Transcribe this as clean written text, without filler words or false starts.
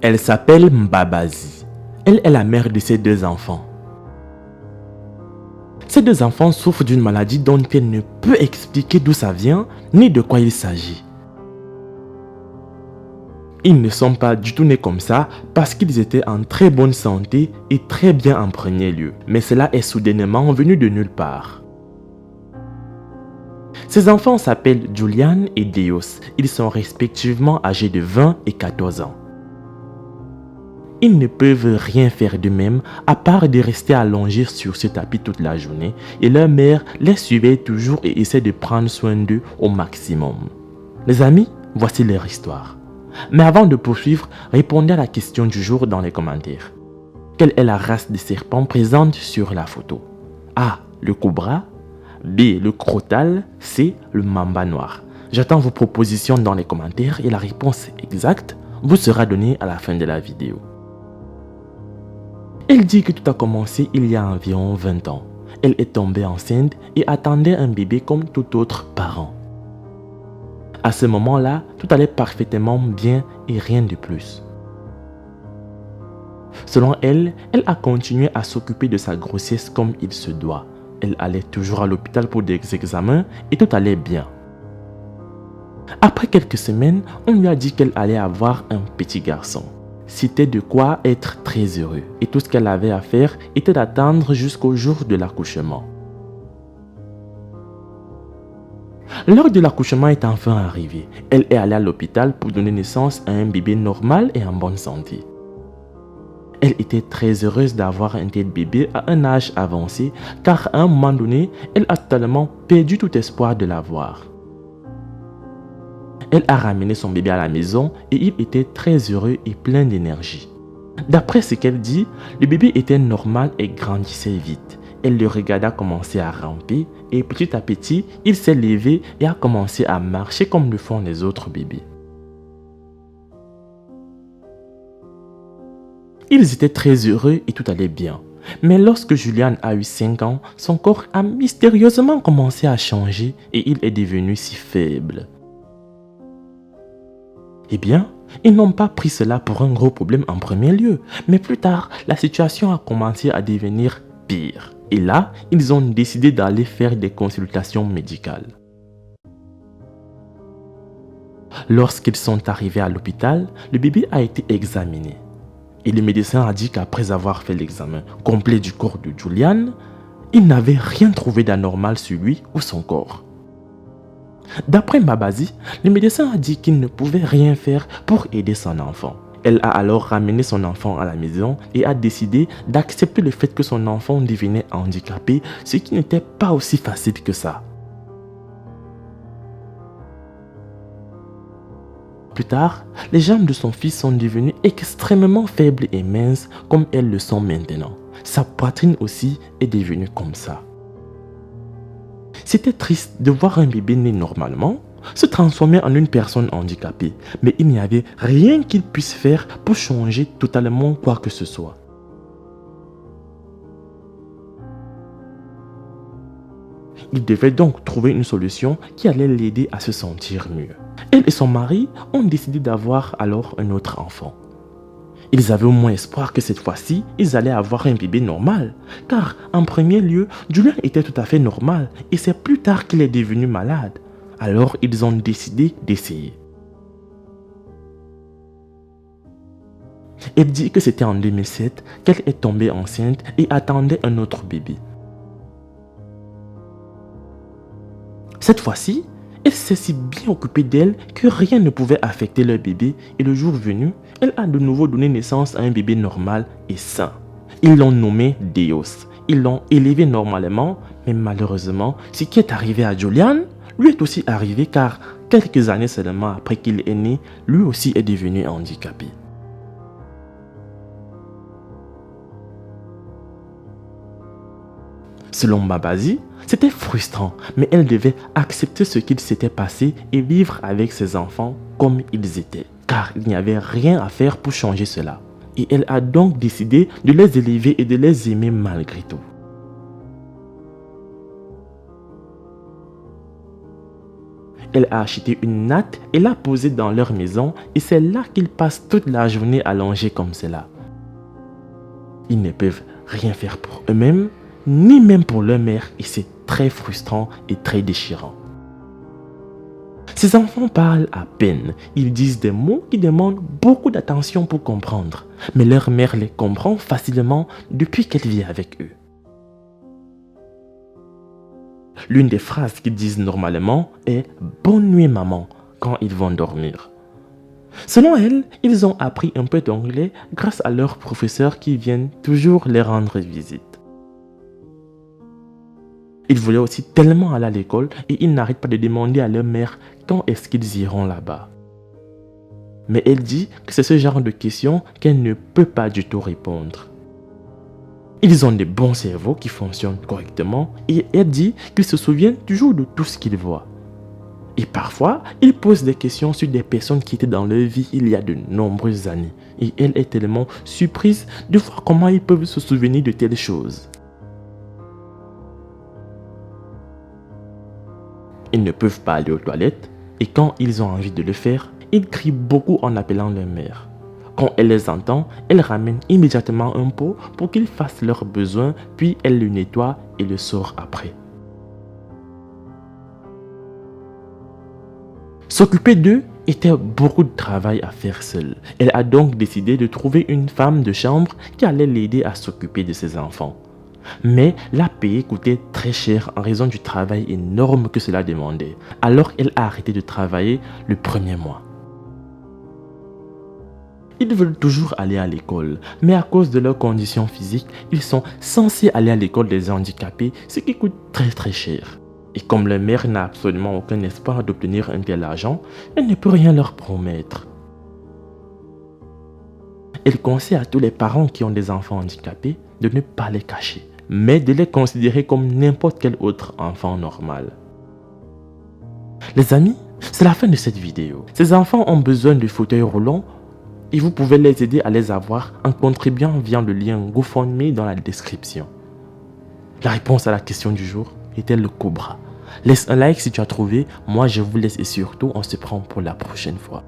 Elle s'appelle Mbabazi. Elle est la mère de ses 2 enfants. Ces 2 enfants souffrent d'une maladie dont elle ne peut expliquer d'où ça vient ni de quoi il s'agit. Ils ne sont pas du tout nés comme ça parce qu'ils étaient en très bonne santé et très bien en premier lieu. Mais cela est soudainement venu de nulle part. Ces enfants s'appellent Julian et Deos. Ils sont respectivement âgés de 20 et 14 ans. Ils ne peuvent rien faire d'eux-mêmes à part de rester allongés sur ce tapis toute la journée et leur mère les surveille toujours et essaie de prendre soin d'eux au maximum. Les amis, voici leur histoire. Mais avant de poursuivre, répondez à la question du jour dans les commentaires. Quelle est la race de serpent présente sur la photo? A. Le cobra. B. Le crotal. C. Le mamba noir. J'attends vos propositions dans les commentaires et la réponse exacte vous sera donnée à la fin de la vidéo. Elle dit que tout a commencé il y a environ 20 ans. Elle est tombée enceinte et attendait un bébé comme tout autre parent. À ce moment-là, tout allait parfaitement bien et rien de plus. Selon elle, elle a continué à s'occuper de sa grossesse comme il se doit. Elle allait toujours à l'hôpital pour des examens et tout allait bien. Après quelques semaines, on lui a dit qu'elle allait avoir un petit garçon. C'était de quoi être très heureux et tout ce qu'elle avait à faire était d'attendre jusqu'au jour de l'accouchement. L'heure de l'accouchement est enfin arrivée. Elle est allée à l'hôpital pour donner naissance à un bébé normal et en bonne santé. Elle était très heureuse d'avoir un tel bébé à un âge avancé car à un moment donné, elle a totalement perdu tout espoir de l'avoir. Elle a ramené son bébé à la maison et il était très heureux et plein d'énergie. D'après ce qu'elle dit, le bébé était normal et grandissait vite. Elle le regarda commencer à ramper et petit à petit, il s'est levé et a commencé à marcher comme le font les autres bébés. Ils étaient très heureux et tout allait bien. Mais lorsque Julian a eu 5 ans, son corps a mystérieusement commencé à changer et il est devenu si faible. Eh bien, ils n'ont pas pris cela pour un gros problème en premier lieu, mais plus tard, la situation a commencé à devenir pire. Et là, ils ont décidé d'aller faire des consultations médicales. Lorsqu'ils sont arrivés à l'hôpital, le bébé a été examiné. Et le médecin a dit qu'après avoir fait l'examen complet du corps de Julian, il n'avait rien trouvé d'anormal sur lui ou son corps. D'après Mbabazi, le médecin a dit qu'il ne pouvait rien faire pour aider son enfant. Elle a alors ramené son enfant à la maison et a décidé d'accepter le fait que son enfant devenait handicapé, ce qui n'était pas aussi facile que ça. Plus tard, les jambes de son fils sont devenues extrêmement faibles et minces comme elles le sont maintenant. Sa poitrine aussi est devenue comme ça. C'était triste de voir un bébé né normalement se transformer en une personne handicapée, mais il n'y avait rien qu'il puisse faire pour changer totalement quoi que ce soit. Il devait donc trouver une solution qui allait l'aider à se sentir mieux. Elle et son mari ont décidé d'avoir alors un autre enfant. Ils avaient au moins espoir que cette fois-ci, ils allaient avoir un bébé normal. Car en premier lieu, Julian était tout à fait normal et c'est plus tard qu'il est devenu malade. Alors ils ont décidé d'essayer. Elle dit que c'était en 2007 qu'elle est tombée enceinte et attendait un autre bébé. Cette fois-ci, elle s'est si bien occupée d'elle que rien ne pouvait affecter leur bébé et le jour venu, elle a de nouveau donné naissance à un bébé normal et sain. Ils l'ont nommé Deos. Ils l'ont élevé normalement, mais malheureusement, ce qui est arrivé à Julian lui est aussi arrivé car quelques années seulement après qu'il est né, lui aussi est devenu handicapé. Selon Mbabazi, c'était frustrant, mais elle devait accepter ce qu'il s'était passé et vivre avec ses enfants comme ils étaient, car il n'y avait rien à faire pour changer cela. Et elle a donc décidé de les élever et de les aimer malgré tout. Elle a acheté une natte et l'a posée dans leur maison et c'est là qu'ils passent toute la journée allongés comme cela. Ils ne peuvent rien faire pour eux-mêmes, ni même pour leur mère et c'est très frustrant et très déchirant. Ces enfants parlent à peine, ils disent des mots qui demandent beaucoup d'attention pour comprendre, mais leur mère les comprend facilement depuis qu'elle vit avec eux. L'une des phrases qu'ils disent normalement est « Bonne nuit maman » quand ils vont dormir. Selon elle, ils ont appris un peu d'anglais grâce à leurs professeurs qui viennent toujours les rendre visite. Ils voulaient aussi tellement aller à l'école et ils n'arrêtent pas de demander à leur mère quand est-ce qu'ils iront là-bas. Mais elle dit que c'est ce genre de questions qu'elle ne peut pas du tout répondre. Ils ont des bons cerveaux qui fonctionnent correctement et elle dit qu'ils se souviennent toujours de tout ce qu'ils voient. Et parfois, ils posent des questions sur des personnes qui étaient dans leur vie il y a de nombreuses années. Et elle est tellement surprise de voir comment ils peuvent se souvenir de telles choses. Ils ne peuvent pas aller aux toilettes et quand ils ont envie de le faire, ils crient beaucoup en appelant leur mère. Quand elle les entend, elle ramène immédiatement un pot pour qu'ils fassent leurs besoins, puis elle le nettoie et le sort après. S'occuper d'eux était beaucoup de travail à faire seule. Elle a donc décidé de trouver une femme de chambre qui allait l'aider à s'occuper de ses enfants. Mais la payer coûtait très cher en raison du travail énorme que cela demandait. Alors elle a arrêté de travailler le premier mois. Ils veulent toujours aller à l'école, mais à cause de leurs conditions physiques, ils sont censés aller à l'école des handicapés, ce qui coûte très cher. Et comme leur mère n'a absolument aucun espoir d'obtenir un tel argent, elle ne peut rien leur promettre. Elle conseille à tous les parents qui ont des enfants handicapés de ne pas les cacher, mais de les considérer comme n'importe quel autre enfant normal. Les amis, c'est la fin de cette vidéo. Ces enfants ont besoin de fauteuils roulants et vous pouvez les aider à les avoir en contribuant via le lien GoFundMe dans la description. La réponse à la question du jour était le cobra. Laisse un like si tu as trouvé, moi je vous laisse et surtout on se prend pour la prochaine fois.